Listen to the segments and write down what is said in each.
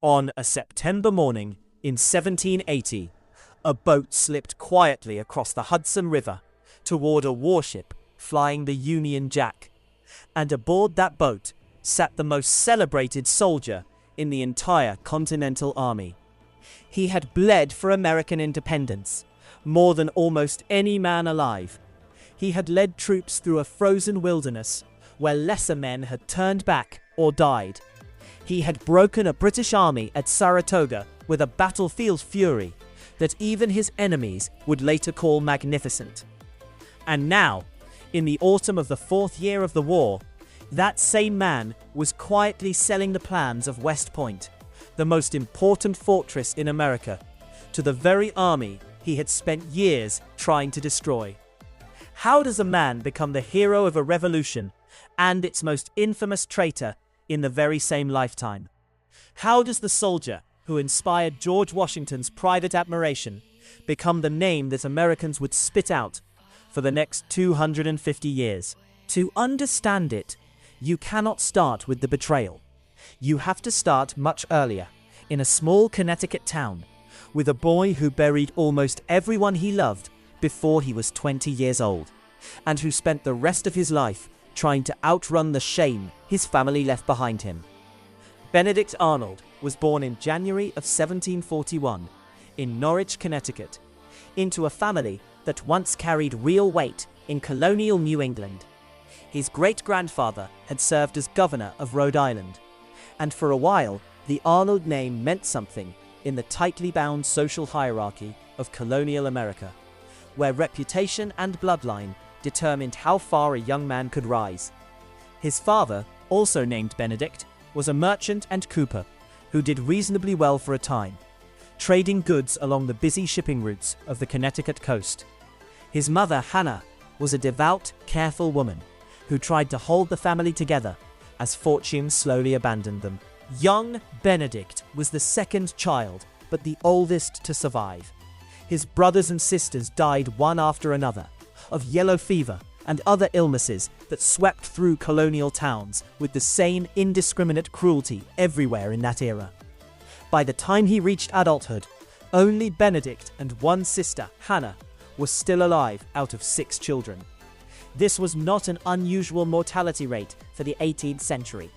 On a September morning in 1780, a boat slipped quietly across the Hudson River toward a warship flying the Union Jack. And aboard that boat sat the most celebrated soldier in the entire Continental Army. He had bled for American independence, more than almost any man alive. He had led troops through a frozen wilderness where lesser men had turned back or died. He had broken a British army at Saratoga with a battlefield fury that even his enemies would later call magnificent. And now, in the autumn of the fourth year of the war, that same man was quietly selling the plans of West Point, the most important fortress in America, to the very army he had spent years trying to destroy. How does a man become the hero of a revolution and its most infamous traitor in the very same lifetime? How does the soldier who inspired George Washington's private admiration become the name that Americans would spit out for the next 250 years? To understand it, you cannot start with the betrayal. You have to start much earlier, in a small Connecticut town, with a boy who buried almost everyone he loved before he was 20 years old, and who spent the rest of his life trying to outrun the shame his family left behind him. Benedict Arnold was born in January of 1741 in Norwich, Connecticut, into a family that once carried real weight in colonial New England. His great-grandfather had served as governor of Rhode Island, and for a while the Arnold name meant something in the tightly bound social hierarchy of colonial America, where reputation and bloodline determined how far a young man could rise. His father, also named Benedict, was a merchant and cooper who did reasonably well for a time, trading goods along the busy shipping routes of the Connecticut coast. His mother, Hannah, was a devout, careful woman who tried to hold the family together as fortune slowly abandoned them. Young Benedict was the second child, but the oldest to survive. His brothers and sisters died one after another of yellow fever and other illnesses that swept through colonial towns with the same indiscriminate cruelty everywhere in that era. By the time he reached adulthood, only Benedict and one sister, Hannah, were still alive out of 6 children. This was not an unusual mortality rate for the 18th century,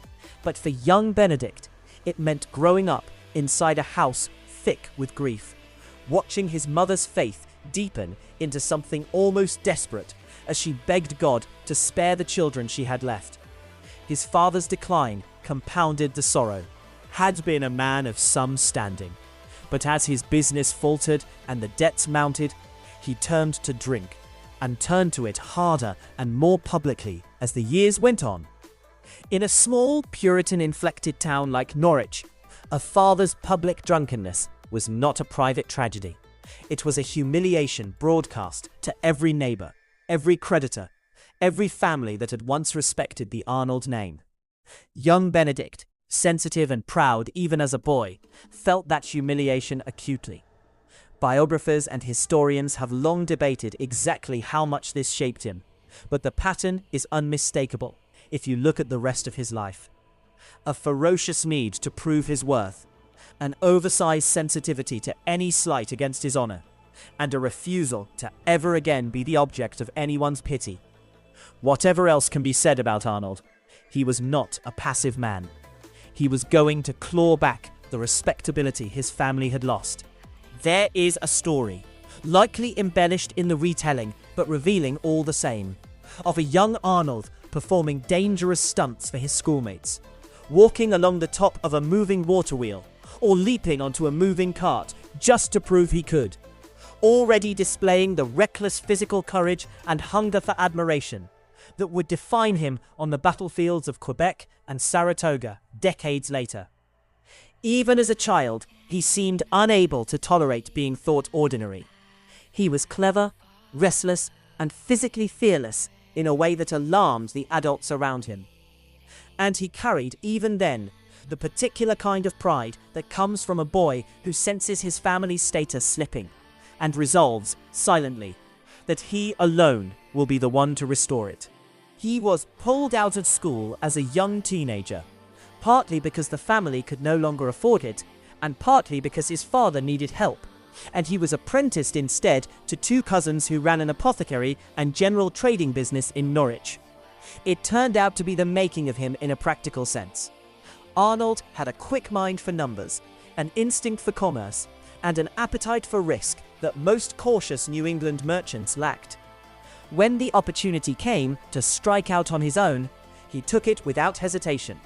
but for young Benedict, it meant growing up inside a house thick with grief, watching his mother's faith deepen into something almost desperate as she begged God to spare the children she had left. His father's decline compounded the sorrow. Had been a man of some standing, but as his business faltered and the debts mounted, he turned to drink, and turned to it harder and more publicly as the years went on. In a small, Puritan-inflected town like Norwich, a father's public drunkenness was not a private tragedy. It was a humiliation broadcast to every neighbor, every creditor, every family that had once respected the Arnold name. Young Benedict, sensitive and proud even as a boy, felt that humiliation acutely. Biographers and historians have long debated exactly how much this shaped him, but the pattern is unmistakable if you look at the rest of his life. A ferocious need to prove his worth, an oversized sensitivity to any slight against his honor, and a refusal to ever again be the object of anyone's pity. Whatever else can be said about Arnold, he was not a passive man. He was going to claw back the respectability his family had lost. There is a story, likely embellished in the retelling, but revealing all the same, of a young Arnold performing dangerous stunts for his schoolmates, walking along the top of a moving water wheel, or leaping onto a moving cart just to prove he could, already displaying the reckless physical courage and hunger for admiration that would define him on the battlefields of Quebec and Saratoga decades later. Even as a child, he seemed unable to tolerate being thought ordinary. He was clever, restless, and physically fearless in a way that alarmed the adults around him. And he carried, even then, the particular kind of pride that comes from a boy who senses his family's status slipping and resolves, silently, that he alone will be the one to restore it. He was pulled out of school as a young teenager, partly because the family could no longer afford it, and partly because his father needed help, and he was apprenticed instead to two cousins who ran an apothecary and general trading business in Norwich. It turned out to be the making of him in a practical sense. Arnold had a quick mind for numbers, an instinct for commerce, and an appetite for risk that most cautious New England merchants lacked. When the opportunity came to strike out on his own, he took it without hesitation,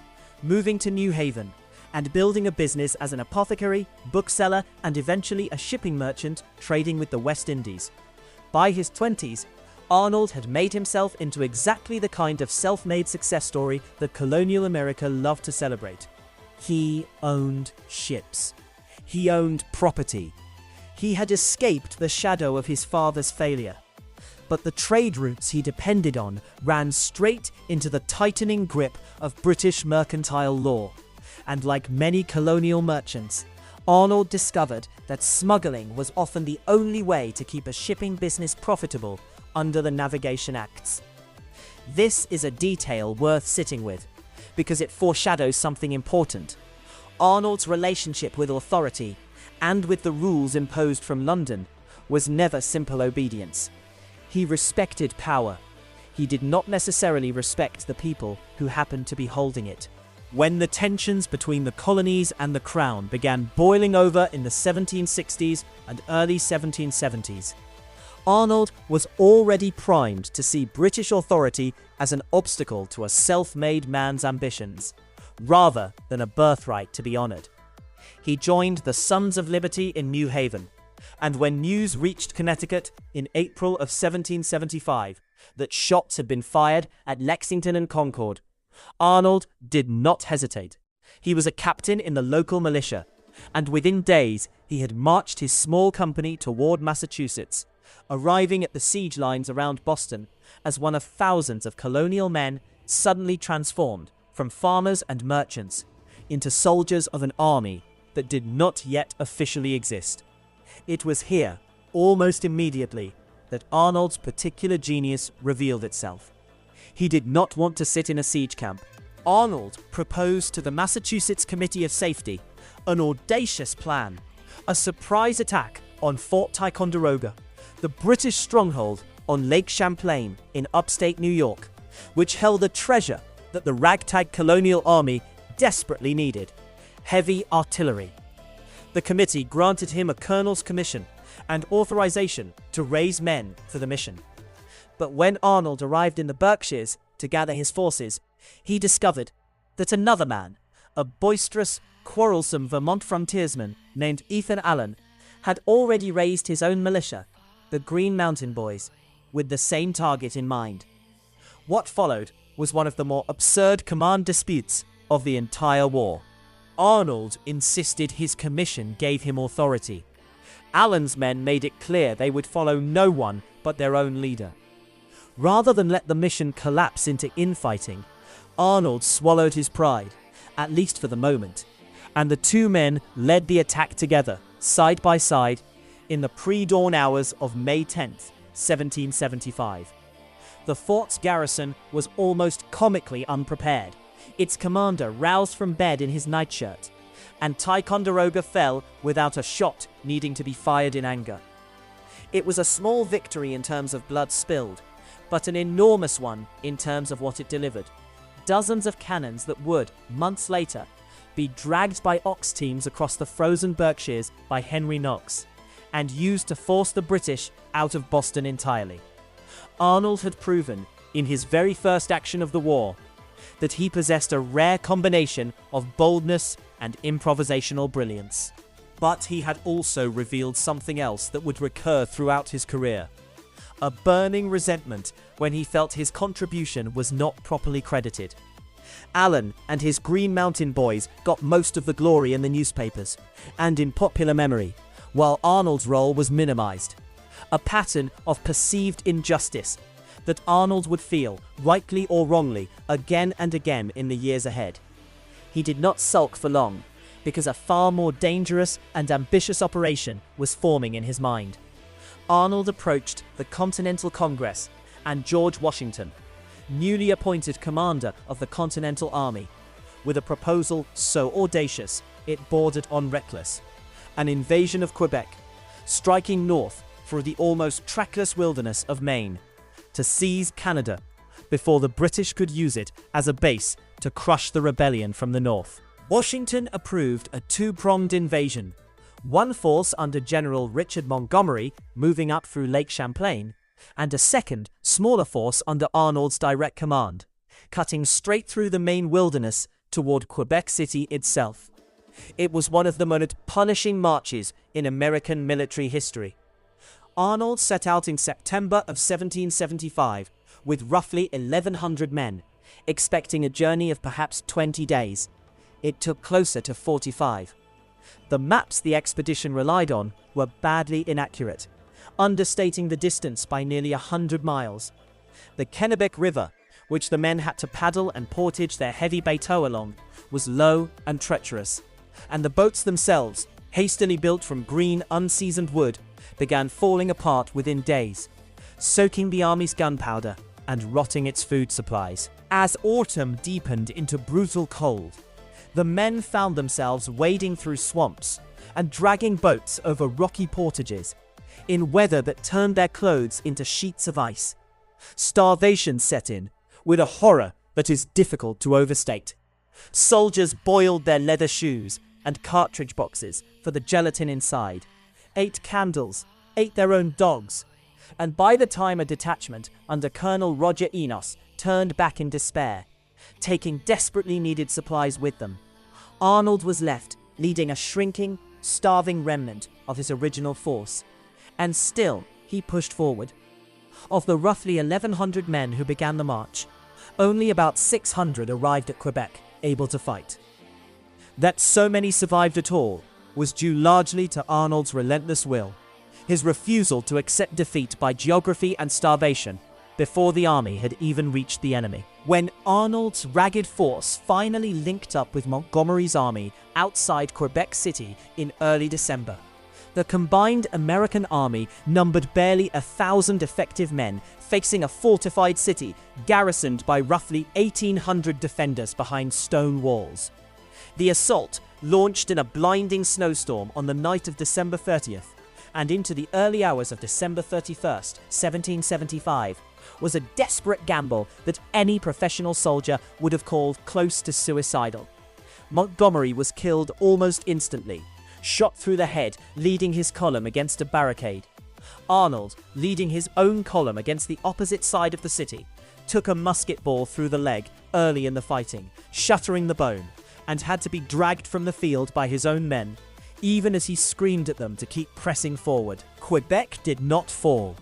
moving to New Haven and building a business as an apothecary, bookseller, and eventually a shipping merchant trading with the West Indies. By his 20s, Arnold had made himself into exactly the kind of self-made success story that colonial America loved to celebrate. He owned ships. He owned property. He had escaped the shadow of his father's failure. But the trade routes he depended on ran straight into the tightening grip of British mercantile law. And like many colonial merchants, Arnold discovered that smuggling was often the only way to keep a shipping business profitable under the Navigation Acts. This is a detail worth sitting with, because it foreshadows something important. Arnold's relationship with authority, and with the rules imposed from London, was never simple obedience. He respected power. He did not necessarily respect the people who happened to be holding it. When the tensions between the colonies and the Crown began boiling over in the 1760s and early 1770s, Arnold was already primed to see British authority as an obstacle to a self-made man's ambitions, rather than a birthright to be honoured. He joined the Sons of Liberty in New Haven, and when news reached Connecticut in April of 1775 that shots had been fired at Lexington and Concord, Arnold did not hesitate. He was a captain in the local militia, and within days he had marched his small company toward Massachusetts, arriving at the siege lines around Boston as one of thousands of colonial men suddenly transformed from farmers and merchants into soldiers of an army that did not yet officially exist. It was here, almost immediately, that Arnold's particular genius revealed itself. He did not want to sit in a siege camp. Arnold proposed to the Massachusetts Committee of Safety an audacious plan, a surprise attack on Fort Ticonderoga, the British stronghold on Lake Champlain in upstate New York, which held a treasure that the ragtag colonial army desperately needed: heavy artillery. The committee granted him a colonel's commission and authorization to raise men for the mission. But when Arnold arrived in the Berkshires to gather his forces, he discovered that another man, a boisterous, quarrelsome Vermont frontiersman named Ethan Allen, had already raised his own militia, the Green Mountain Boys, with the same target in mind. What followed was one of the more absurd command disputes of the entire war. Arnold insisted his commission gave him authority. Allen's men made it clear they would follow no one but their own leader. Rather than let the mission collapse into infighting, Arnold swallowed his pride, at least for the moment, and the two men led the attack together, side by side, in the pre-dawn hours of May 10th, 1775. The fort's garrison was almost comically unprepared, its commander roused from bed in his nightshirt, and Ticonderoga fell without a shot needing to be fired in anger. It was a small victory in terms of blood spilled, but an enormous one in terms of what it delivered. Dozens of cannons that would, months later, be dragged by ox teams across the frozen Berkshires by Henry Knox, and used to force the British out of Boston entirely. Arnold had proven, in his very first action of the war, that he possessed a rare combination of boldness and improvisational brilliance. But he had also revealed something else that would recur throughout his career: a burning resentment when he felt his contribution was not properly credited. Allen and his Green Mountain Boys got most of the glory in the newspapers and in popular memory, while Arnold's role was minimized. A pattern of perceived injustice that Arnold would feel, rightly or wrongly, again and again in the years ahead. He did not sulk for long, because a far more dangerous and ambitious operation was forming in his mind. Arnold approached the Continental Congress and George Washington, newly appointed commander of the Continental Army, with a proposal so audacious it bordered on reckless: an invasion of Quebec, striking north through the almost trackless wilderness of Maine to seize Canada before the British could use it as a base to crush the rebellion from the north. Washington approved a two-pronged invasion, one force under General Richard Montgomery moving up through Lake Champlain, and a second, smaller force under Arnold's direct command, cutting straight through the Maine wilderness toward Quebec City itself. It was one of the most punishing marches in American military history. Arnold set out in September of 1775 with roughly 1,100 men, expecting a journey of perhaps 20 days. It took closer to 45. The maps the expedition relied on were badly inaccurate, understating the distance by nearly 100 miles. The Kennebec River, which the men had to paddle and portage their heavy bateaux along, was low and treacherous, and the boats themselves, hastily built from green, unseasoned wood, began falling apart within days, soaking the army's gunpowder and rotting its food supplies. As autumn deepened into brutal cold, the men found themselves wading through swamps and dragging boats over rocky portages, in weather that turned their clothes into sheets of ice. Starvation set in, with a horror that is difficult to overstate. Soldiers boiled their leather shoes and cartridge boxes for the gelatin inside, ate candles, ate their own dogs, and by the time a detachment under Colonel Roger Enos turned back in despair, taking desperately needed supplies with them, Arnold was left leading a shrinking, starving remnant of his original force. And still, he pushed forward. Of the roughly 1,100 men who began the march, only about 600 arrived at Quebec, able to fight. That so many survived at all was due largely to Arnold's relentless will, his refusal to accept defeat by geography and starvation before the army had even reached the enemy. When Arnold's ragged force finally linked up with Montgomery's army outside Quebec City in early December, the combined American army numbered barely 1,000 effective men facing a fortified city garrisoned by roughly 1,800 defenders behind stone walls. The assault, launched in a blinding snowstorm on the night of December 30th and into the early hours of December 31st, 1775, was a desperate gamble that any professional soldier would have called close to suicidal. Montgomery was killed almost instantly, shot through the head, leading his column against a barricade. Arnold, leading his own column against the opposite side of the city, took a musket ball through the leg early in the fighting, shattering the bone, and had to be dragged from the field by his own men, even as he screamed at them to keep pressing forward. Quebec did not fall,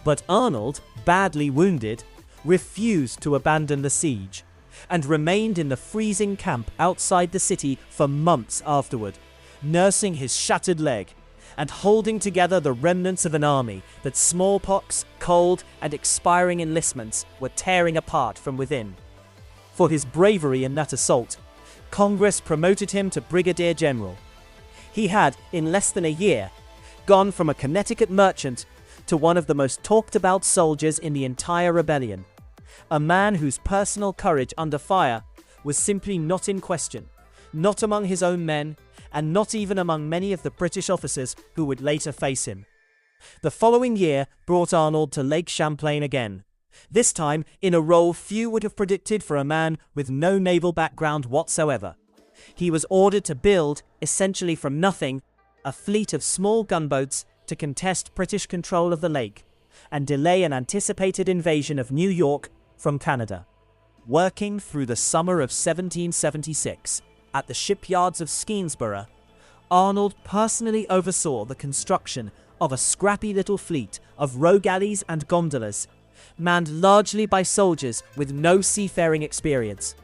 but Arnold, badly wounded, refused to abandon the siege, and remained in the freezing camp outside the city for months afterward, nursing his shattered leg and holding together the remnants of an army that smallpox, cold, and expiring enlistments were tearing apart from within. For his bravery in that assault, Congress promoted him to Brigadier General. He had, in less than a year, gone from a Connecticut merchant to one of the most talked about soldiers in the entire rebellion, a man whose personal courage under fire was simply not in question, not among his own men, and not even among many of the British officers who would later face him. The following year brought Arnold to Lake Champlain again, this time in a role few would have predicted for a man with no naval background whatsoever. He was ordered to build, essentially from nothing, a fleet of small gunboats to contest British control of the lake and delay an anticipated invasion of New York from Canada. Working through the summer of 1776 at the shipyards of Skenesborough, Arnold personally oversaw the construction of a scrappy little fleet of row galleys and gondolas, manned largely by soldiers with no seafaring experience,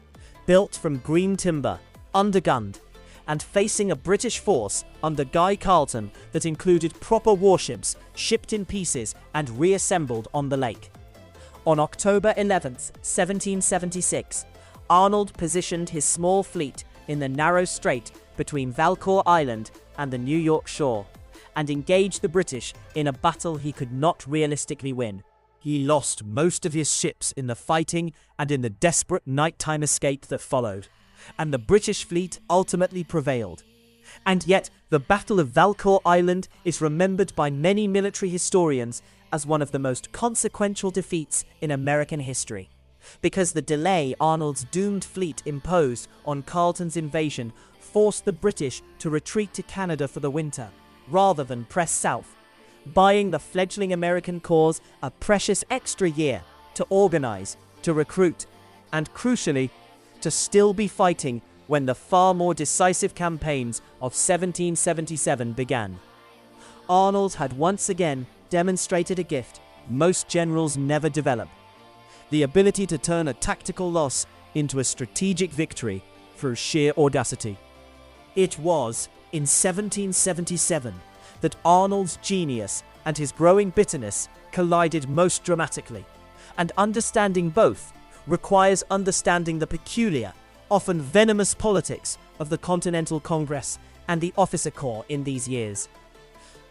built from green timber, undergunned, and facing a British force under Guy Carleton that included proper warships shipped in pieces and reassembled on the lake. On October 11th, 1776, Arnold positioned his small fleet in the narrow strait between Valcour Island and the New York shore, and engaged the British in a battle he could not realistically win. He lost most of his ships in the fighting and in the desperate nighttime escape that followed, and the British fleet ultimately prevailed. And yet, the Battle of Valcour Island is remembered by many military historians as one of the most consequential defeats in American history, because the delay Arnold's doomed fleet imposed on Carleton's invasion forced the British to retreat to Canada for the winter, rather than press south, buying the fledgling American cause a precious extra year to organize, to recruit, and crucially, to still be fighting when the far more decisive campaigns of 1777 began. Arnold had once again demonstrated a gift most generals never develop: the ability to turn a tactical loss into a strategic victory through sheer audacity. It was in 1777 that Arnold's genius and his growing bitterness collided most dramatically, and understanding both requires understanding the peculiar, often venomous politics of the Continental Congress and the officer corps in these years.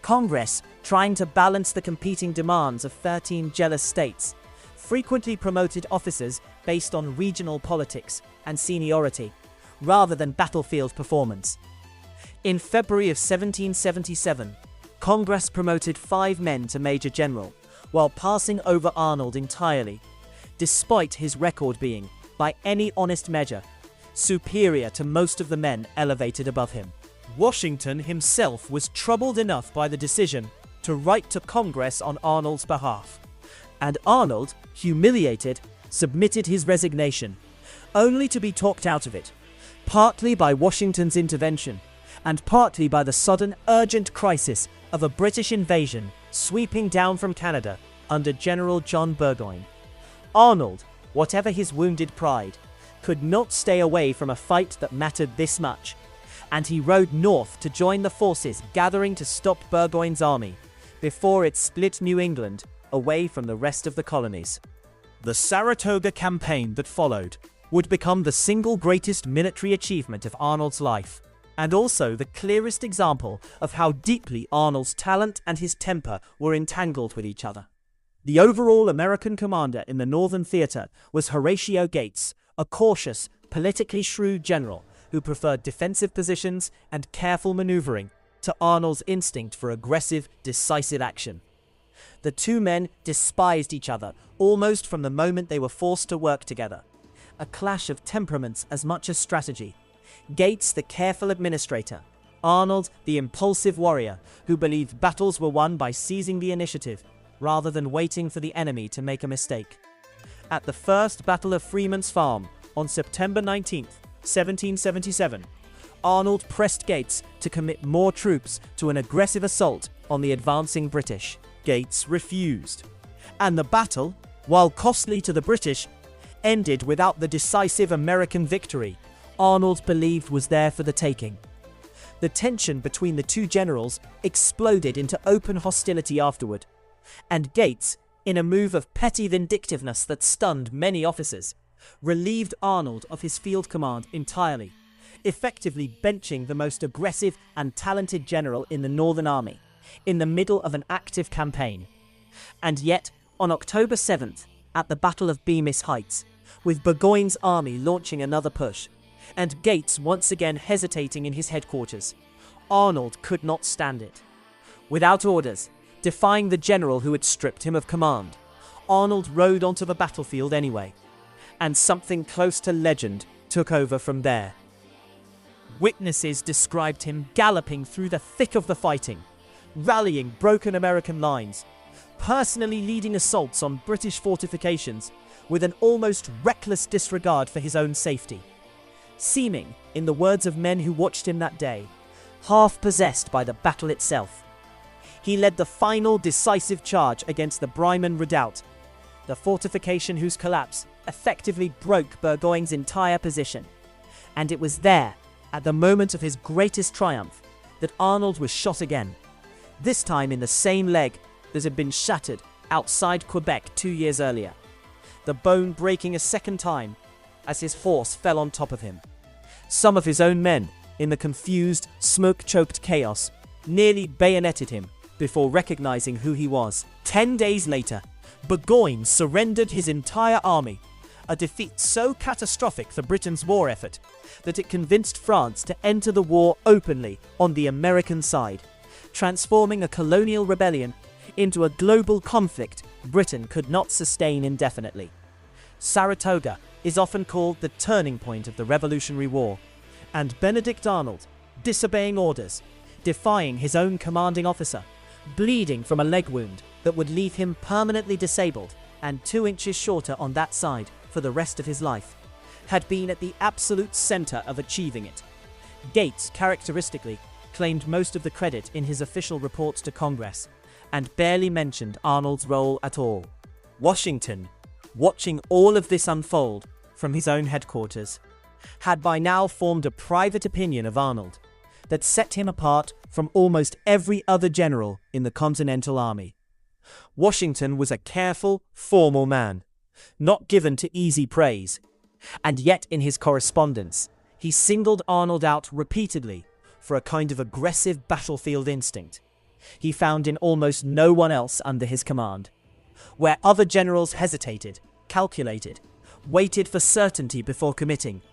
Congress, trying to balance the competing demands of 13 jealous states, frequently promoted officers based on regional politics and seniority, rather than battlefield performance. In February of 1777, Congress promoted 5 men to Major General, while passing over Arnold entirely, despite his record being, by any honest measure, superior to most of the men elevated above him. Washington himself was troubled enough by the decision to write to Congress on Arnold's behalf, and Arnold, humiliated, submitted his resignation, only to be talked out of it, partly by Washington's intervention, and partly by the sudden, urgent crisis of a British invasion sweeping down from Canada under General John Burgoyne. Arnold, whatever his wounded pride, could not stay away from a fight that mattered this much, and he rode north to join the forces gathering to stop Burgoyne's army before it split New England away from the rest of the colonies. The Saratoga campaign that followed would become the single greatest military achievement of Arnold's life, and also the clearest example of how deeply Arnold's talent and his temper were entangled with each other. The overall American commander in the Northern Theater was Horatio Gates, a cautious, politically shrewd general who preferred defensive positions and careful maneuvering to Arnold's instinct for aggressive, decisive action. The two men despised each other almost from the moment they were forced to work together. A clash of temperaments as much as strategy. Gates, the careful administrator; Arnold, the impulsive warrior who believed battles were won by seizing the initiative rather than waiting for the enemy to make a mistake. At the First Battle of Freeman's Farm on September 19, 1777, Arnold pressed Gates to commit more troops to an aggressive assault on the advancing British. Gates refused, and the battle, while costly to the British, ended without the decisive American victory Arnold believed was there for the taking. The tension between the two generals exploded into open hostility afterward, and Gates, in a move of petty vindictiveness that stunned many officers, relieved Arnold of his field command entirely, effectively benching the most aggressive and talented general in the Northern Army, in the middle of an active campaign. And yet, on October 7th, at the Battle of Bemis Heights, with Burgoyne's army launching another push, and Gates once again hesitating in his headquarters, Arnold could not stand it. Without orders, defying the general who had stripped him of command, Arnold rode onto the battlefield anyway, and something close to legend took over from there. Witnesses described him galloping through the thick of the fighting, rallying broken American lines, personally leading assaults on British fortifications with an almost reckless disregard for his own safety, seeming, in the words of men who watched him that day, half possessed by the battle itself. He led the final decisive charge against the Bryman Redoubt, the fortification whose collapse effectively broke Burgoyne's entire position. And it was there, at the moment of his greatest triumph, that Arnold was shot again, this time in the same leg that had been shattered outside Quebec 2 years earlier, the bone breaking a second time as his horse fell on top of him. Some of his own men, in the confused, smoke-choked chaos, nearly bayoneted him before recognizing who he was. 10 days later, Burgoyne surrendered his entire army, a defeat so catastrophic for Britain's war effort that it convinced France to enter the war openly on the American side, transforming a colonial rebellion into a global conflict Britain could not sustain indefinitely. Saratoga is often called the turning point of the Revolutionary War, and Benedict Arnold, disobeying orders, defying his own commanding officer, bleeding from a leg wound that would leave him permanently disabled and 2 inches shorter on that side for the rest of his life, had been at the absolute center of achieving it. Gates, characteristically, claimed most of the credit in his official reports to Congress, and barely mentioned Arnold's role at all. Washington, watching all of this unfold from his own headquarters, had by now formed a private opinion of Arnold that set him apart from almost every other general in the Continental Army. Washington was a careful, formal man, not given to easy praise, and yet in his correspondence, he singled Arnold out repeatedly for a kind of aggressive battlefield instinct he found in almost no one else under his command. Where other generals hesitated, calculated, waited for certainty before committing,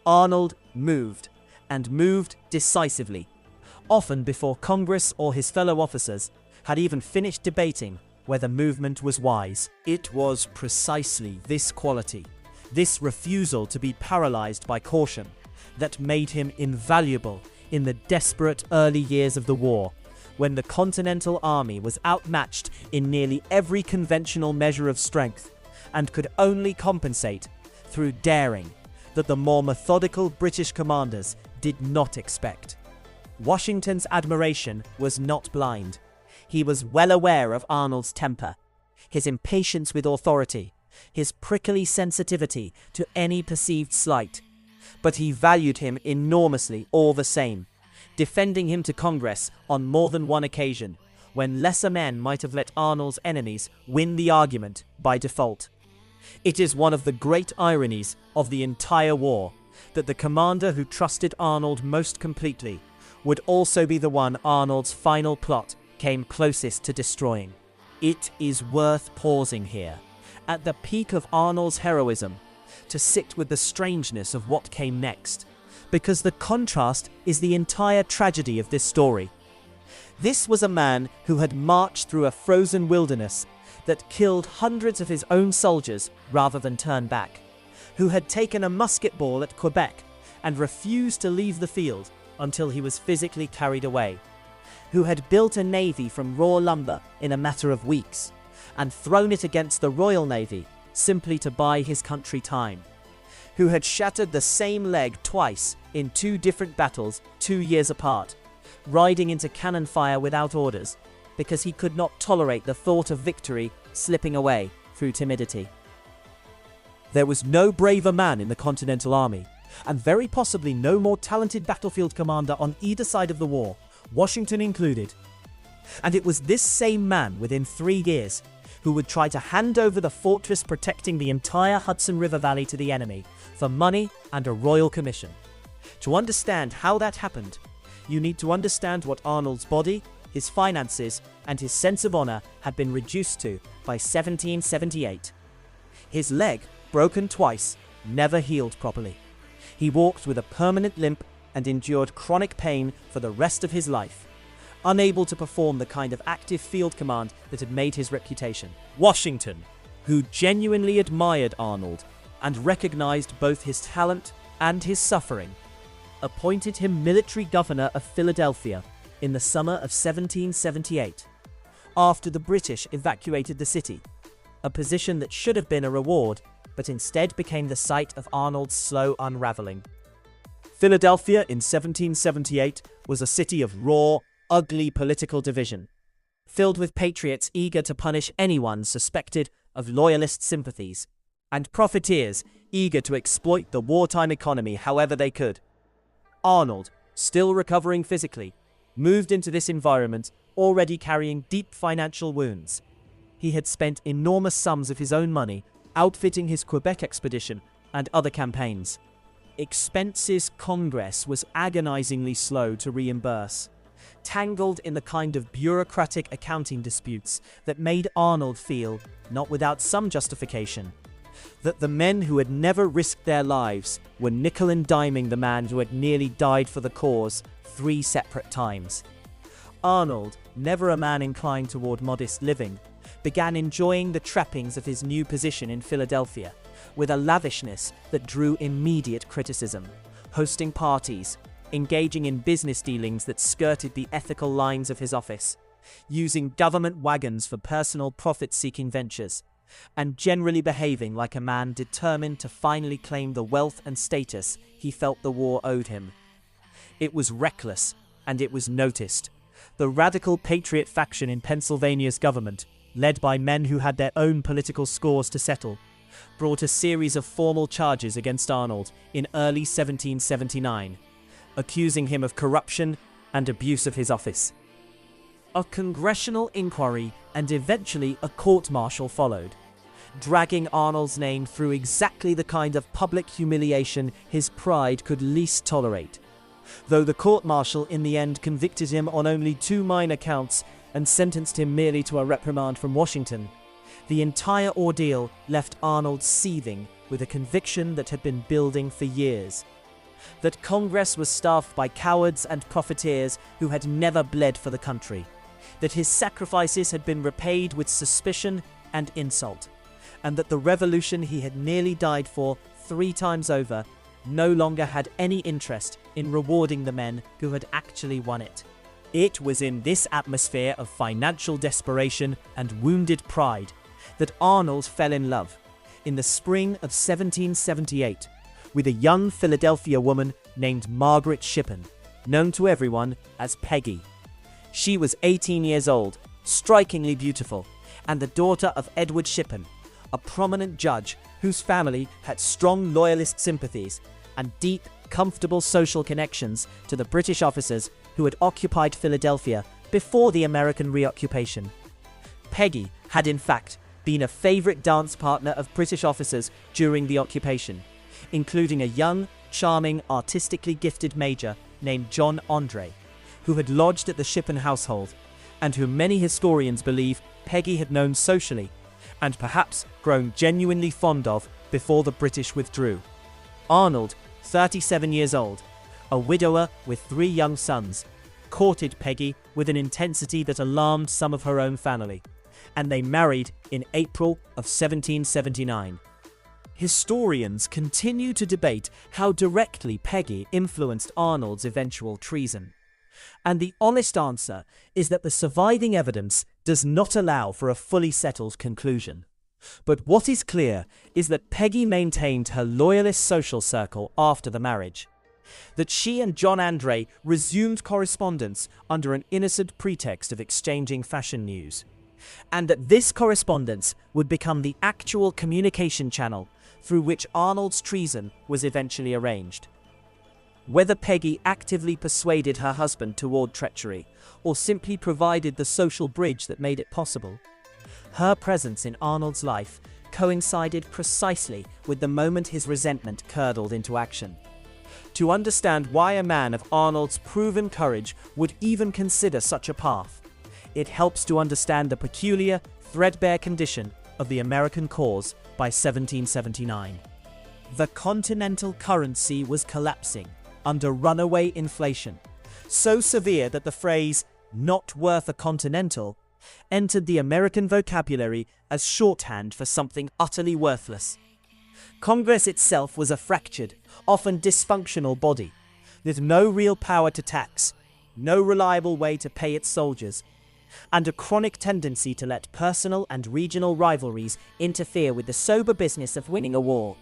Arnold moved, and moved decisively, often before Congress or his fellow officers had even finished debating whether movement was wise. It was precisely this quality, this refusal to be paralyzed by caution, that made him invaluable in the desperate early years of the war, when the Continental Army was outmatched in nearly every conventional measure of strength and could only compensate through daring that the more methodical British commanders did not expect. Washington's admiration was not blind. He was well aware of Arnold's temper, his impatience with authority, his prickly sensitivity to any perceived slight, but he valued him enormously all the same, defending him to Congress on more than one occasion, when lesser men might have let Arnold's enemies win the argument by default. It is one of the great ironies of the entire war that the commander who trusted Arnold most completely would also be the one Arnold's final plot came closest to destroying. It is worth pausing here, at the peak of Arnold's heroism, to sit with the strangeness of what came next, because the contrast is the entire tragedy of this story. This was a man who had marched through a frozen wilderness that killed hundreds of his own soldiers rather than turn back, who had taken a musket ball at Quebec and refused to leave the field until he was physically carried away, who had built a navy from raw lumber in a matter of weeks and thrown it against the Royal Navy simply to buy his country time, who had shattered the same leg twice in 2 different battles 2 years apart, riding into cannon fire without orders because he could not tolerate the thought of victory slipping away through timidity. There was no braver man in the Continental Army, and very possibly no more talented battlefield commander on either side of the war, Washington included. And it was this same man within 3 years who would try to hand over the fortress protecting the entire Hudson River Valley to the enemy for money and a royal commission. To understand how that happened, you need to understand what Arnold's body, his finances, and his sense of honor had been reduced to by 1778. His leg, broken twice, never healed properly. He walked with a permanent limp and endured chronic pain for the rest of his life, unable to perform the kind of active field command that had made his reputation. Washington, who genuinely admired Arnold and recognized both his talent and his suffering, appointed him military governor of Philadelphia in the summer of 1778, after the British evacuated the city, a position that should have been a reward, but instead became the site of Arnold's slow unraveling. Philadelphia in 1778 was a city of raw, ugly political division, filled with patriots eager to punish anyone suspected of loyalist sympathies, and profiteers eager to exploit the wartime economy however they could. Arnold, still recovering physically, moved into this environment already carrying deep financial wounds. He had spent enormous sums of his own money outfitting his Quebec expedition and other campaigns. Expenses Congress was agonizingly slow to reimburse, tangled in the kind of bureaucratic accounting disputes that made Arnold feel, not without some justification, that the men who had never risked their lives were nickel and diming the man who had nearly died for the cause 3 separate times. Arnold, never a man inclined toward modest living, began enjoying the trappings of his new position in Philadelphia with a lavishness that drew immediate criticism, hosting parties, engaging in business dealings that skirted the ethical lines of his office, using government wagons for personal profit-seeking ventures, and generally behaving like a man determined to finally claim the wealth and status he felt the war owed him. It was reckless, and it was noticed. The radical patriot faction in Pennsylvania's government, led by men who had their own political scores to settle, brought a series of formal charges against Arnold in early 1779, accusing him of corruption and abuse of his office. A congressional inquiry and eventually a court-martial followed, dragging Arnold's name through exactly the kind of public humiliation his pride could least tolerate. Though the court-martial in the end convicted him on only 2 minor counts and sentenced him merely to a reprimand from Washington, the entire ordeal left Arnold seething with a conviction that had been building for years. That Congress was staffed by cowards and profiteers who had never bled for the country. That his sacrifices had been repaid with suspicion and insult. And that the revolution he had nearly died for 3 times over no longer had any interest in rewarding the men who had actually won it. It was in this atmosphere of financial desperation and wounded pride that Arnold fell in love, in the spring of 1778, with a young Philadelphia woman named Margaret Shippen, known to everyone as Peggy. She was 18 years old, strikingly beautiful, and the daughter of Edward Shippen, a prominent judge whose family had strong loyalist sympathies and deep, comfortable social connections to the British officers who had occupied Philadelphia before the American reoccupation. Peggy had in fact been a favorite dance partner of British officers during the occupation, including a young, charming, artistically gifted major named John Andre, who had lodged at the Shippen household, and whom many historians believe Peggy had known socially, and perhaps grown genuinely fond of before the British withdrew. Arnold, 37 years old, a widower with 3 young sons, courted Peggy with an intensity that alarmed some of her own family, and they married in April of 1779. Historians continue to debate how directly Peggy influenced Arnold's eventual treason. And the honest answer is that the surviving evidence does not allow for a fully settled conclusion. But what is clear is that Peggy maintained her loyalist social circle after the marriage, that she and John Andre resumed correspondence under an innocent pretext of exchanging fashion news, and that this correspondence would become the actual communication channel through which Arnold's treason was eventually arranged. Whether Peggy actively persuaded her husband toward treachery, or simply provided the social bridge that made it possible, her presence in Arnold's life coincided precisely with the moment his resentment curdled into action. To understand why a man of Arnold's proven courage would even consider such a path, it helps to understand the peculiar, threadbare condition of the American cause by 1779. The continental currency was collapsing under runaway inflation, so severe that the phrase, "not worth a continental," entered the American vocabulary as shorthand for something utterly worthless. Congress itself was a fractured, often dysfunctional body, with no real power to tax, no reliable way to pay its soldiers, and a chronic tendency to let personal and regional rivalries interfere with the sober business of winning a war.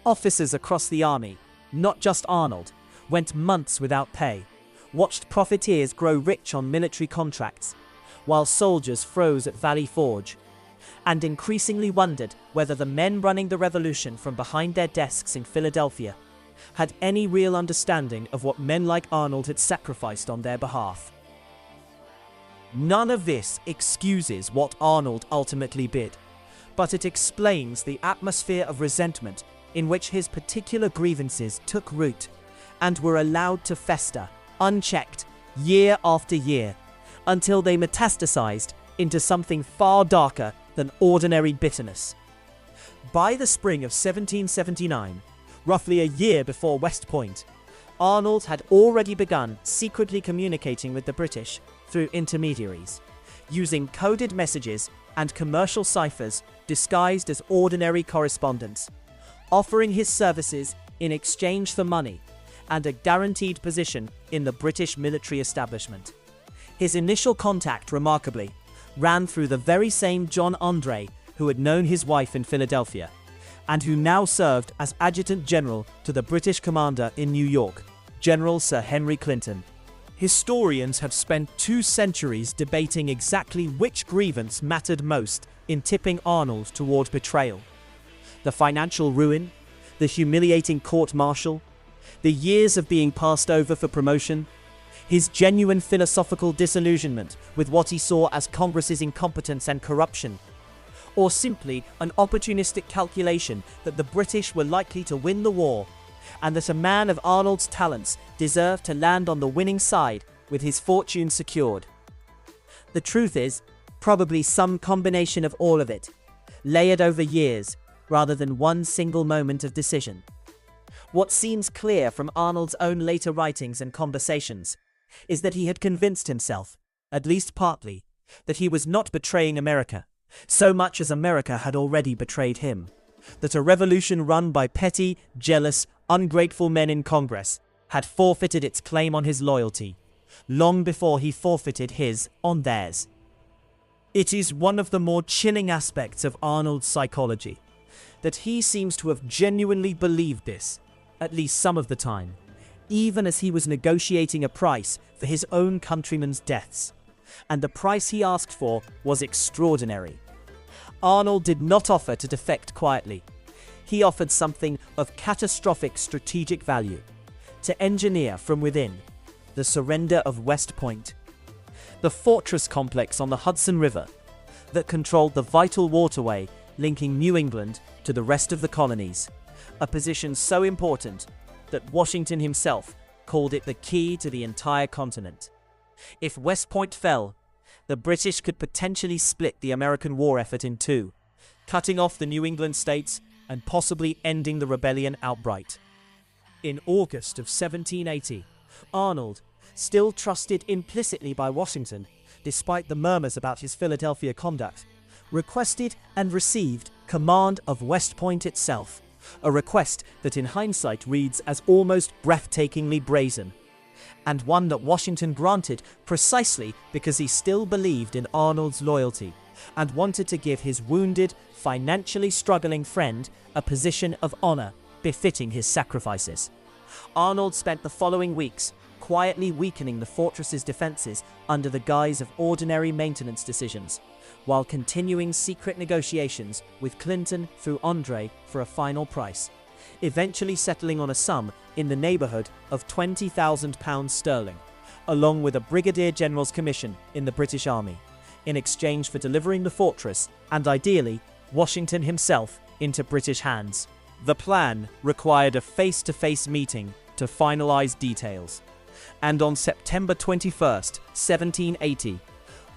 Officers across the army, not just Arnold, went months without pay, watched profiteers grow rich on military contracts, while soldiers froze at Valley Forge, and increasingly wondered whether the men running the revolution from behind their desks in Philadelphia had any real understanding of what men like Arnold had sacrificed on their behalf. None of this excuses what Arnold ultimately did, but it explains the atmosphere of resentment in which his particular grievances took root and were allowed to fester, unchecked, year after year, until they metastasized into something far darker than ordinary bitterness. By the spring of 1779, roughly a year before West Point, Arnold had already begun secretly communicating with the British through intermediaries, using coded messages and commercial ciphers disguised as ordinary correspondence, offering his services in exchange for money and a guaranteed position in the British military establishment. His initial contact, remarkably, ran through the very same John Andre who had known his wife in Philadelphia, and who now served as Adjutant General to the British commander in New York, General Sir Henry Clinton. Historians have spent 2 centuries debating exactly which grievance mattered most in tipping Arnold toward betrayal. The financial ruin, the humiliating court-martial, the years of being passed over for promotion, his genuine philosophical disillusionment with what he saw as Congress's incompetence and corruption, or simply an opportunistic calculation that the British were likely to win the war, and that a man of Arnold's talents deserved to land on the winning side with his fortune secured. The truth is, probably some combination of all of it, layered over years rather than one single moment of decision. What seems clear from Arnold's own later writings and conversations is that he had convinced himself, at least partly, that he was not betraying America, so much as America had already betrayed him, that a revolution run by petty, jealous, ungrateful men in Congress had forfeited its claim on his loyalty, long before he forfeited his on theirs. It is one of the more chilling aspects of Arnold's psychology that he seems to have genuinely believed this, at least some of the time, even as he was negotiating a price for his own countrymen's deaths, and the price he asked for was extraordinary. Arnold did not offer to defect quietly. He offered something of catastrophic strategic value, to engineer from within the surrender of West Point, the fortress complex on the Hudson River that controlled the vital waterway linking New England to the rest of the colonies, a position so important that Washington himself called it the key to the entire continent. If West Point fell, the British could potentially split the American war effort in 2, cutting off the New England states and possibly ending the rebellion outright. In August of 1780, Arnold, still trusted implicitly by Washington, despite the murmurs about his Philadelphia conduct, requested and received command of West Point itself, a request that in hindsight reads as almost breathtakingly brazen, and one that Washington granted precisely because he still believed in Arnold's loyalty and wanted to give his wounded, financially struggling friend a position of honor befitting his sacrifices. Arnold spent the following weeks quietly weakening the fortress's defenses under the guise of ordinary maintenance decisions, while continuing secret negotiations with Clinton through Andre for a final price, eventually settling on a sum in the neighborhood of £20,000 sterling, along with a brigadier general's commission in the British Army, in exchange for delivering the fortress and, ideally, Washington himself into British hands. The plan required a face-to-face meeting to finalize details, and on September 21st, 1780,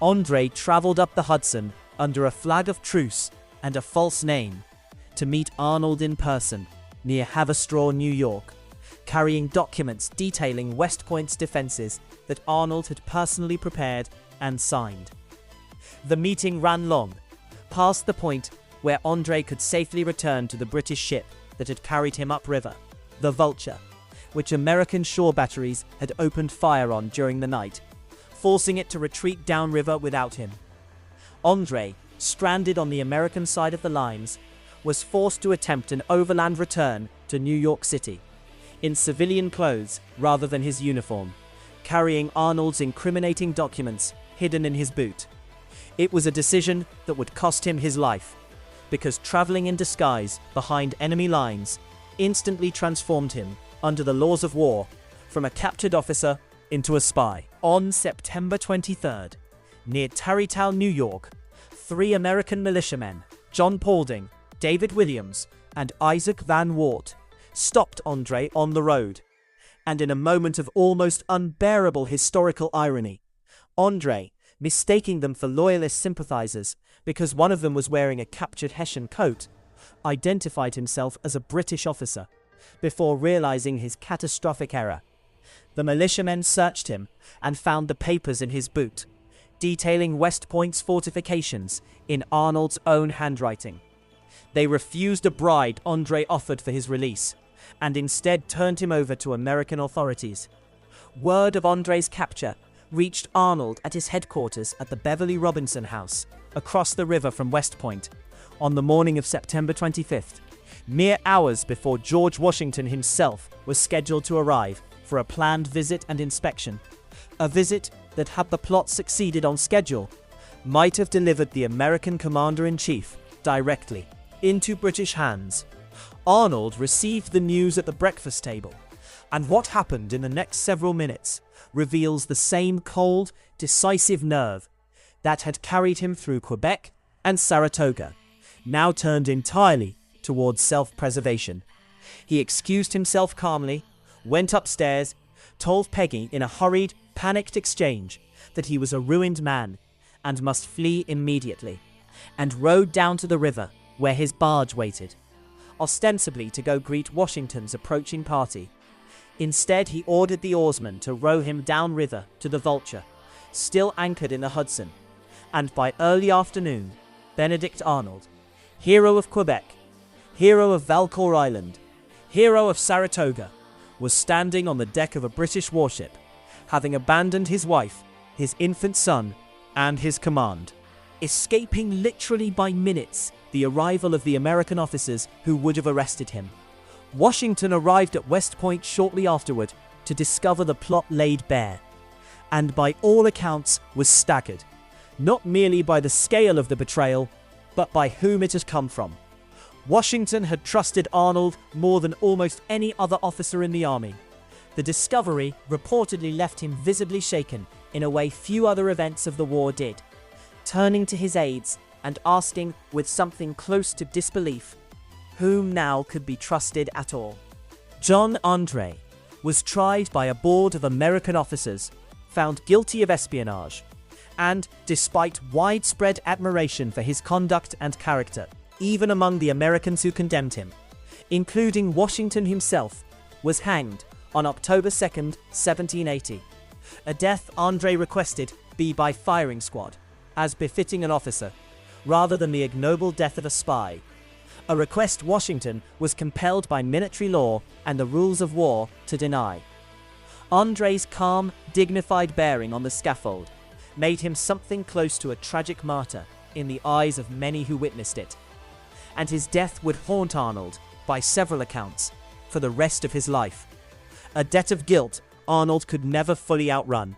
Andre traveled up the Hudson under a flag of truce and a false name to meet Arnold in person near Haverstraw, New York, carrying documents detailing West Point's defenses that Arnold had personally prepared and signed. The meeting ran long, past the point where Andre could safely return to the British ship that had carried him upriver, the Vulture, which American shore batteries had opened fire on during the night, forcing it to retreat downriver without him. Andre, stranded on the American side of the lines, was forced to attempt an overland return to New York City, in civilian clothes rather than his uniform, carrying Arnold's incriminating documents hidden in his boot. It was a decision that would cost him his life, because traveling in disguise behind enemy lines instantly transformed him, under the laws of war, from a captured officer into a spy. On September 23rd, near Tarrytown, New York, 3 American militiamen, John Paulding, David Williams, and Isaac Van Wart, stopped Andre on the road, and in a moment of almost unbearable historical irony, Andre, mistaking them for loyalist sympathizers because one of them was wearing a captured Hessian coat, identified himself as a British officer, before realizing his catastrophic error. The militiamen searched him and found the papers in his boot, detailing West Point's fortifications in Arnold's own handwriting. They refused a bribe Andre offered for his release, and instead turned him over to American authorities. Word of Andre's capture reached Arnold at his headquarters at the Beverly Robinson House, across the river from West Point, on the morning of September 25th, mere hours before George Washington himself was scheduled to arrive for a planned visit and inspection. A visit that, had the plot succeeded on schedule, might have delivered the American commander-in-chief directly into British hands. Arnold received the news at the breakfast table, and what happened in the next several minutes reveals the same cold, decisive nerve that had carried him through Quebec and Saratoga, now turned entirely towards self-preservation. He excused himself calmly, went upstairs, told Peggy in a hurried, panicked exchange that he was a ruined man and must flee immediately, and rowed down to the river where his barge waited, ostensibly to go greet Washington's approaching party. Instead, he ordered the oarsman to row him downriver to the Vulture, still anchored in the Hudson, and by early afternoon, Benedict Arnold, hero of Quebec, hero of Valcour Island, hero of Saratoga, was standing on the deck of a British warship, having abandoned his wife, his infant son, and his command, escaping literally by minutes the arrival of the American officers who would have arrested him. Washington arrived at West Point shortly afterward to discover the plot laid bare, and by all accounts was staggered, not merely by the scale of the betrayal, but by whom it had come from. Washington had trusted Arnold more than almost any other officer in the army. The discovery reportedly left him visibly shaken in a way few other events of the war did, turning to his aides and asking with something close to disbelief, whom now could be trusted at all. John Andre was tried by a board of American officers, found guilty of espionage, and, despite widespread admiration for his conduct and character, even among the Americans who condemned him, including Washington himself, was hanged on October 2nd, 1780, a death Andre requested be by firing squad, as befitting an officer, rather than the ignoble death of a spy, a request Washington was compelled by military law and the rules of war to deny. Andre's calm, dignified bearing on the scaffold made him something close to a tragic martyr in the eyes of many who witnessed it, and his death would haunt Arnold, by several accounts, for the rest of his life. A debt of guilt Arnold could never fully outrun,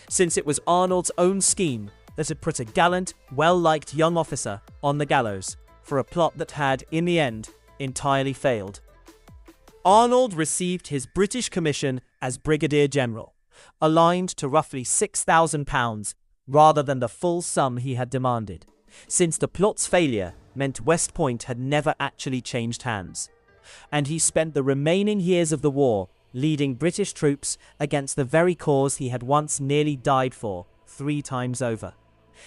since it was Arnold's own scheme that had put a gallant, well-liked young officer on the gallows for a plot that had, in the end, entirely failed. Arnold received his British commission as Brigadier General, aligned to roughly £6,000 rather than the full sum he had demanded, since the plot's failure meant West Point had never actually changed hands, and he spent the remaining years of the war leading British troops against the very cause he had once nearly died for 3 times over.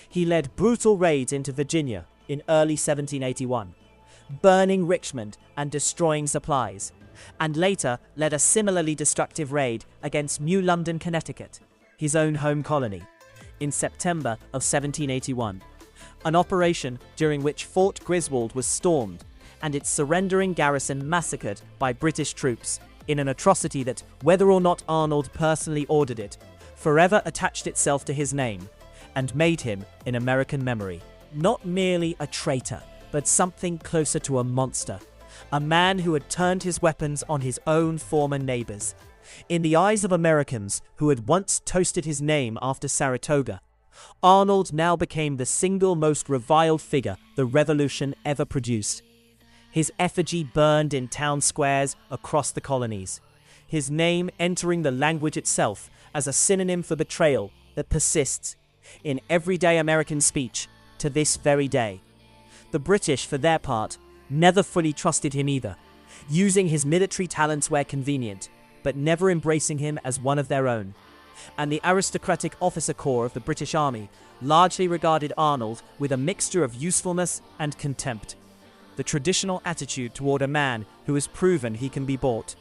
He led brutal raids into Virginia in early 1781, burning Richmond and destroying supplies, and later led a similarly destructive raid against New London, Connecticut, his own home colony, in September of 1781, an operation during which Fort Griswold was stormed and its surrendering garrison massacred by British troops in an atrocity that, whether or not Arnold personally ordered it, forever attached itself to his name and made him, in American memory, not merely a traitor, but something closer to a monster, a man who had turned his weapons on his own former neighbors. In the eyes of Americans who had once toasted his name after Saratoga, Arnold now became the single most reviled figure the Revolution ever produced. His effigy burned in town squares across the colonies, his name entering the language itself as a synonym for betrayal that persists in everyday American speech to this very day. The British, for their part, never fully trusted him either, using his military talents where convenient, but never embracing him as one of their own. And the aristocratic officer corps of the British Army largely regarded Arnold with a mixture of usefulness and contempt. the traditional attitude toward a man who has proven he can be bought.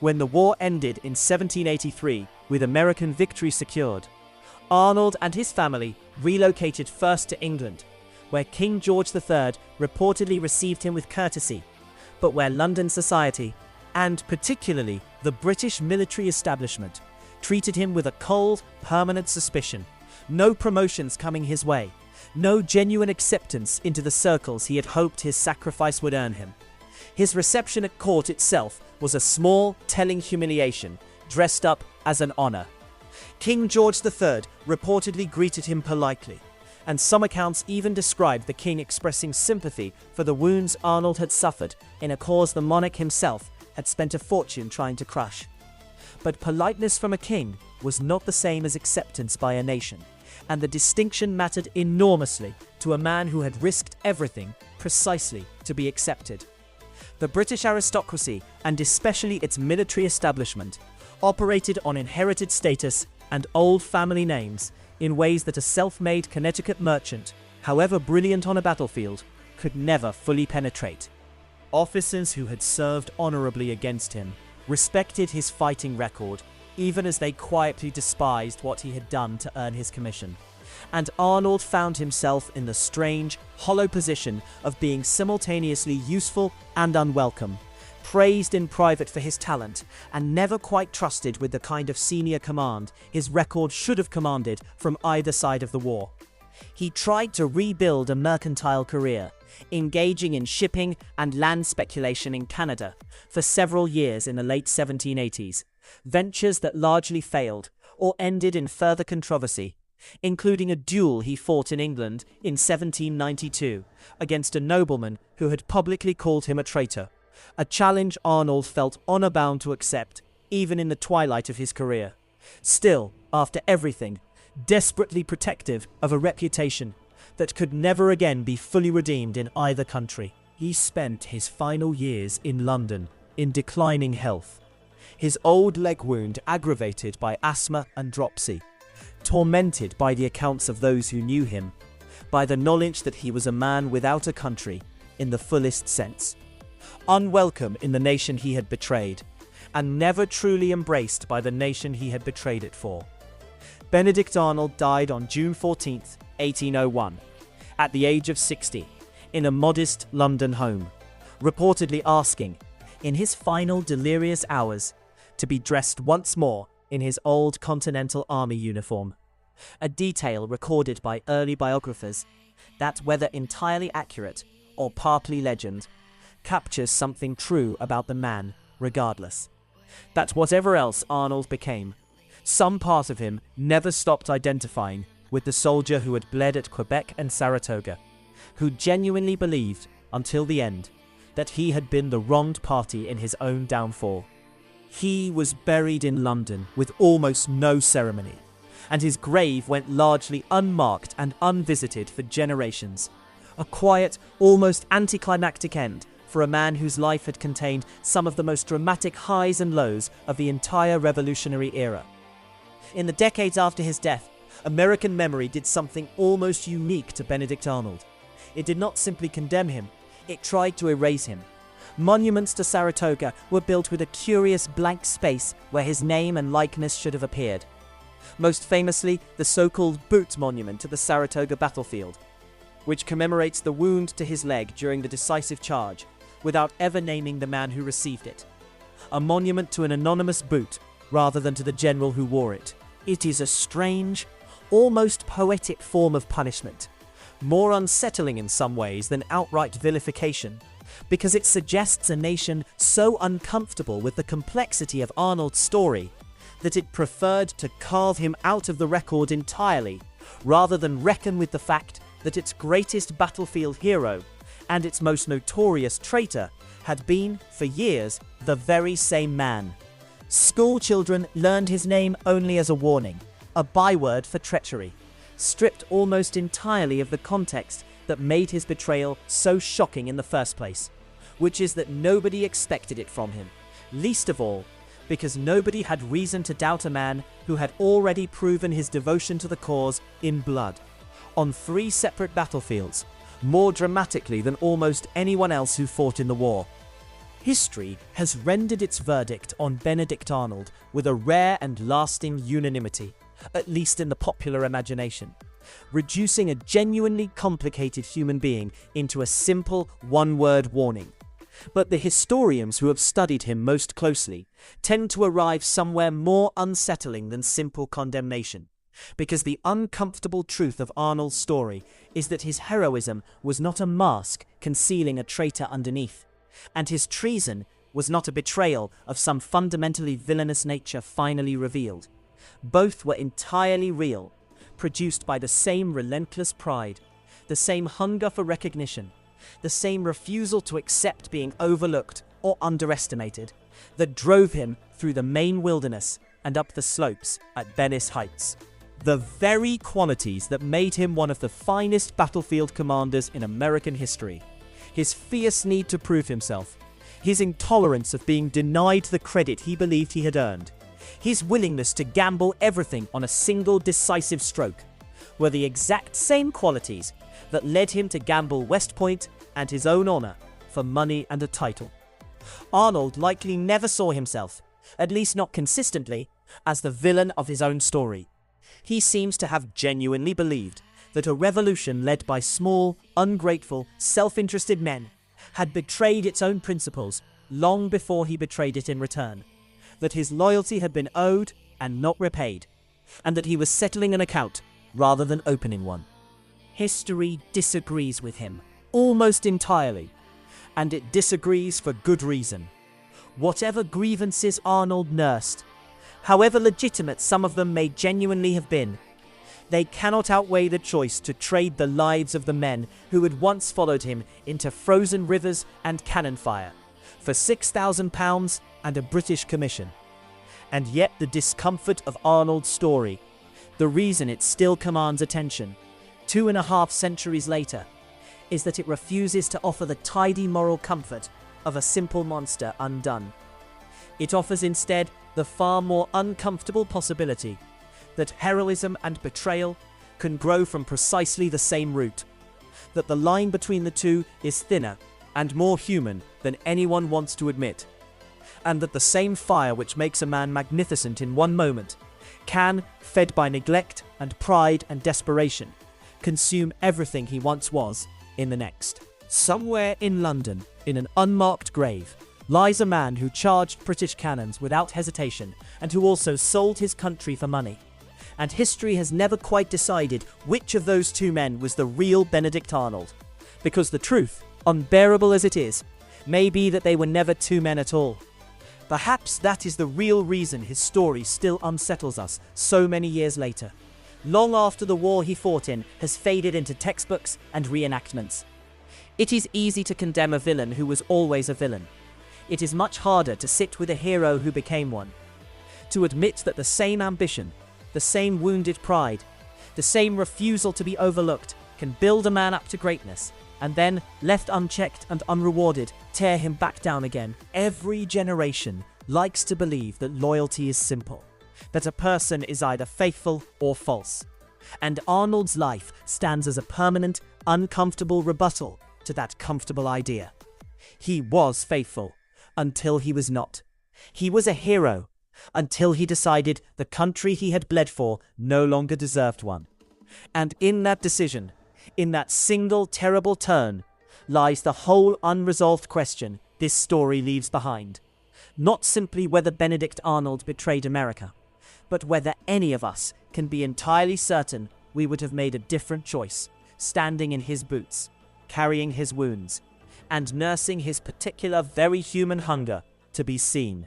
When the war ended in 1783, with American victory secured, Arnold and his family relocated first to England, where King George III reportedly received him with courtesy, but where London society, and particularly the British military establishment, treated him with a cold, permanent suspicion. No promotions coming his way, no genuine acceptance into the circles he had hoped his sacrifice would earn him. His reception at court itself was a small, telling humiliation, dressed up as an honor. King George III reportedly greeted him politely, and some accounts even described the king expressing sympathy for the wounds Arnold had suffered in a cause the monarch himself had spent a fortune trying to crush. But politeness from a king was not the same as acceptance by a nation, and the distinction mattered enormously to a man who had risked everything precisely to be accepted. The British aristocracy, and especially its military establishment, operated on inherited status and old family names in ways that a self-made Connecticut merchant, however brilliant on a battlefield, could never fully penetrate. Officers who had served honorably against him respected his fighting record, even as they quietly despised what he had done to earn his commission. And Arnold found himself in the strange, hollow position of being simultaneously useful and unwelcome, praised in private for his talent, and never quite trusted with the kind of senior command his record should have commanded from either side of the war. He tried to rebuild a mercantile career, engaging in shipping and land speculation in Canada for several years in the late 1780s, ventures that largely failed or ended in further controversy, including a duel he fought in England in 1792 against a nobleman who had publicly called him a traitor, a challenge Arnold felt honor-bound to accept, even in the twilight of his career. Still, after everything, desperately protective of a reputation that could never again be fully redeemed in either country, he spent his final years in London in declining health, his old leg wound aggravated by asthma and dropsy, tormented by the accounts of those who knew him, by the knowledge that he was a man without a country in the fullest sense, unwelcome in the nation he had betrayed, and never truly embraced by the nation he had betrayed it for. Benedict Arnold died on June 14, 1801, at the age of 60, in a modest London home, reportedly asking, in his final delirious hours, to be dressed once more in his old Continental Army uniform, a detail recorded by early biographers that, whether entirely accurate or partly legend, captures something true about the man regardless. That whatever else Arnold became, some part of him never stopped identifying with the soldier who had bled at Quebec and Saratoga, who genuinely believed, until the end, that he had been the wronged party in his own downfall. He was buried in London with almost no ceremony, and his grave went largely unmarked and unvisited for generations. A quiet, almost anticlimactic end for a man whose life had contained some of the most dramatic highs and lows of the entire revolutionary era. In the decades after his death, American memory did something almost unique to Benedict Arnold. It did not simply condemn him, it tried to erase him. Monuments to Saratoga were built with a curious blank space where his name and likeness should have appeared. Most famously, the so-called Boot Monument to the Saratoga battlefield, which commemorates the wound to his leg during the decisive charge, without ever naming the man who received it. A monument to an anonymous boot, rather than to the general who wore it. It is a strange, almost poetic form of punishment, more unsettling in some ways than outright vilification, because it suggests a nation so uncomfortable with the complexity of Arnold's story that it preferred to carve him out of the record entirely, rather than reckon with the fact that its greatest battlefield hero and its most notorious traitor had been, for years, the very same man. School children learned his name only as a warning, a byword for treachery, stripped almost entirely of the context that made his betrayal so shocking in the first place, which is that nobody expected it from him, least of all because nobody had reason to doubt a man who had already proven his devotion to the cause in blood, on 3 separate battlefields, more dramatically than almost anyone else who fought in the war. History has rendered its verdict on Benedict Arnold with a rare and lasting unanimity, at least in the popular imagination, reducing a genuinely complicated human being into a simple one-word warning. But the historians who have studied him most closely tend to arrive somewhere more unsettling than simple condemnation, because the uncomfortable truth of Arnold's story is that his heroism was not a mask concealing a traitor underneath, and his treason was not a betrayal of some fundamentally villainous nature finally revealed. Both were entirely real, produced by the same relentless pride, the same hunger for recognition, the same refusal to accept being overlooked or underestimated that drove him through the Maine wilderness and up the slopes at Venice Heights. The very qualities that made him one of the finest battlefield commanders in American history. His fierce need to prove himself, his intolerance of being denied the credit he believed he had earned, his willingness to gamble everything on a single decisive stroke, were the exact same qualities that led him to gamble West Point and his own honor for money and a title. Arnold likely never saw himself, at least not consistently, as the villain of his own story. He seems to have genuinely believed that a revolution led by small, ungrateful, self-interested men had betrayed its own principles long before he betrayed it in return, that his loyalty had been owed and not repaid, and that he was settling an account rather than opening one. History disagrees with him, almost entirely, and it disagrees for good reason. Whatever grievances Arnold nursed, however legitimate some of them may genuinely have been, they cannot outweigh the choice to trade the lives of the men who had once followed him into frozen rivers and cannon fire for £6,000 and a British commission. And yet the discomfort of Arnold's story, the reason it still commands attention, 2.5 centuries later, is that it refuses to offer the tidy moral comfort of a simple monster undone. It offers instead the far more uncomfortable possibility that heroism and betrayal can grow from precisely the same root, that the line between the two is thinner and more human than anyone wants to admit, and that the same fire which makes a man magnificent in one moment can, fed by neglect and pride and desperation, consume everything he once was in the next. Somewhere in London, in an unmarked grave, lies a man who charged British cannons without hesitation and who also sold his country for money. And history has never quite decided which of those two men was the real Benedict Arnold, because the truth, unbearable as it is, may be that they were never two men at all. Perhaps that is the real reason his story still unsettles us so many years later, long after the war he fought in has faded into textbooks and reenactments. It is easy to condemn a villain who was always a villain. It is much harder to sit with a hero who became one, to admit that the same ambition, the same wounded pride, the same refusal to be overlooked can build a man up to greatness, and then, left unchecked and unrewarded, tear him back down again. Every generation likes to believe that loyalty is simple, that a person is either faithful or false. And Arnold's life stands as a permanent, uncomfortable rebuttal to that comfortable idea. He was faithful until he was not. He was a hero until he decided the country he had bled for no longer deserved one. And in that decision, in that single terrible turn, lies the whole unresolved question this story leaves behind. Not simply whether Benedict Arnold betrayed America, but whether any of us can be entirely certain we would have made a different choice, standing in his boots, carrying his wounds, and nursing his particular very human hunger to be seen.